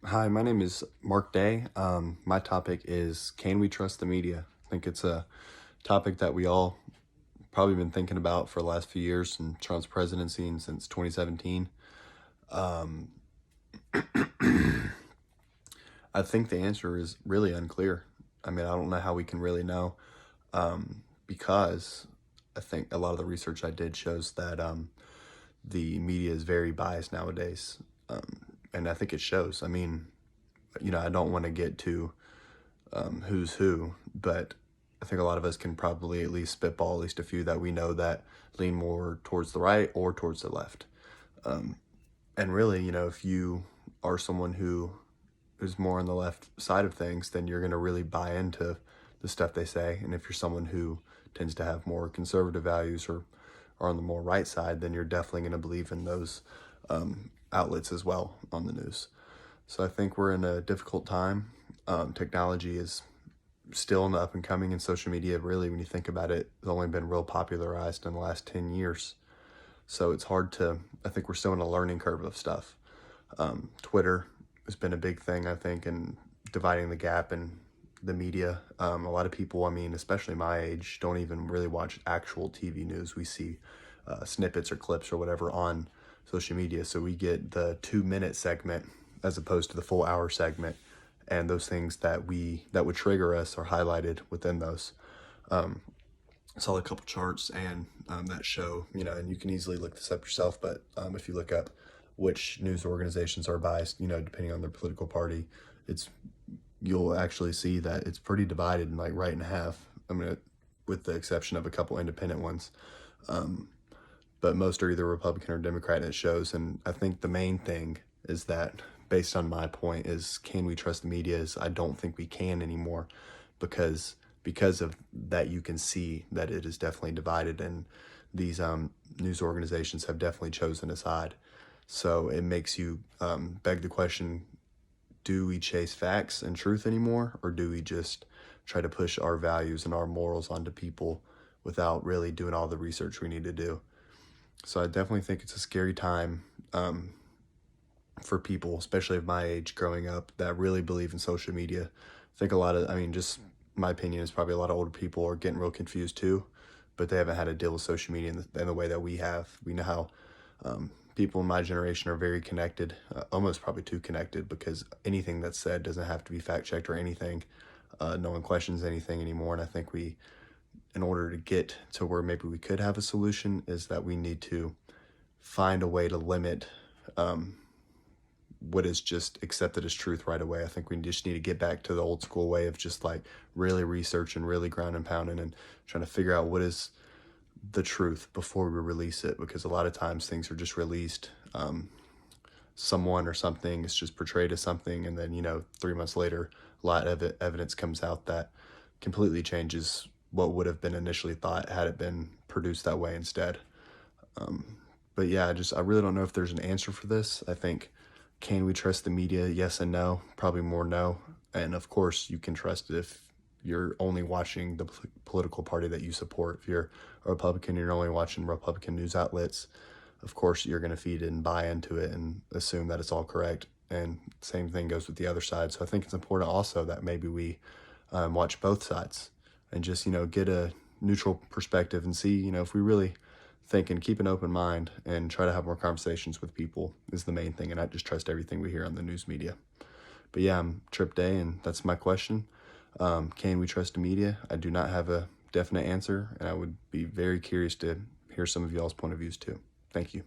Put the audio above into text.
Hi, my name is Mark Day. My topic is, can we trust the media? I think it's a topic that we all probably been thinking about for the last few years in Trump's presidency and since 2017. Um, I think the answer is really unclear. I mean, I don't know how we can really know because I think a lot of the research I did shows that the media is very biased nowadays. And I think it shows. I mean, I don't want to get to who's who, but I think a lot of us can probably at least spitball at least a few that we know that lean more towards the right or towards the left. Um, and really, if you are someone who is more on the left side of things, then you're going to really buy into the stuff they say. And if you're someone who tends to have more conservative values or are on the more right side, then you're definitely going to believe in those outlets as well on the news. So I think we're in a difficult time. Technology is still in the up and coming, and social media, really, when you think about it, has only been real popularized in the last 10 years. So it's hard to, I think we're still in a learning curve of stuff. Twitter has been a big thing, I think, in dividing the gap in the media. A lot of people, I mean, especially my age, don't even really watch actual TV news. We see snippets or clips or whatever on social media. So we get the 2-minute segment as opposed to the full hour segment. And those things that would trigger us are highlighted within those. I saw a couple charts and that show, and you can easily look this up yourself, but if you look up which news organizations are biased, depending on their political party, you'll actually see that it's pretty divided, like right in half. I mean, with the exception of a couple independent ones. But most are either Republican or Democrat, and it shows. And I think the main thing is that, based on my point, is, can we trust the media? Is, I don't think we can anymore, because of that, you can see that it is definitely divided, and these news organizations have definitely chosen a side. So it makes you beg the question, do we chase facts and truth anymore, or do we just try to push our values and our morals onto people without really doing all the research we need to do? So I definitely think it's a scary time for people, especially of my age, growing up, that really believe in social media. I think just my opinion is probably a lot of older people are getting real confused too, but they haven't had to deal with social media in the way that we have. We know how people in my generation are very connected, almost probably too connected, because anything that's said doesn't have to be fact checked or anything. No one questions anything anymore. And I think in order to get to where maybe we could have a solution, is that we need to find a way to limit what is just accepted as truth right away. I think we just need to get back to the old school way of just like really researching, really ground and pounding, and trying to figure out what is the truth before we release it. Because a lot of times things are just released. Someone or something is just portrayed as something, and then 3 months later, a lot of evidence comes out that completely changes what would have been initially thought had it been produced that way instead. But yeah, I really don't know if there's an answer for this. I think, can we trust the media? Yes and no. Probably more no. And of course, you can trust it if you're only watching the political party that you support. If you're a Republican, you're only watching Republican news outlets. Of course, you're going to feed it and buy into it and assume that it's all correct. And same thing goes with the other side. So I think it's important also that maybe we watch both sides and just, get a neutral perspective and see, if we really think and keep an open mind and try to have more conversations with people is the main thing, and not just trust everything we hear on the news media. But yeah, I'm Trip Day, and that's my question. Can we trust the media? I do not have a definite answer, and I would be very curious to hear some of y'all's point of views too. Thank you.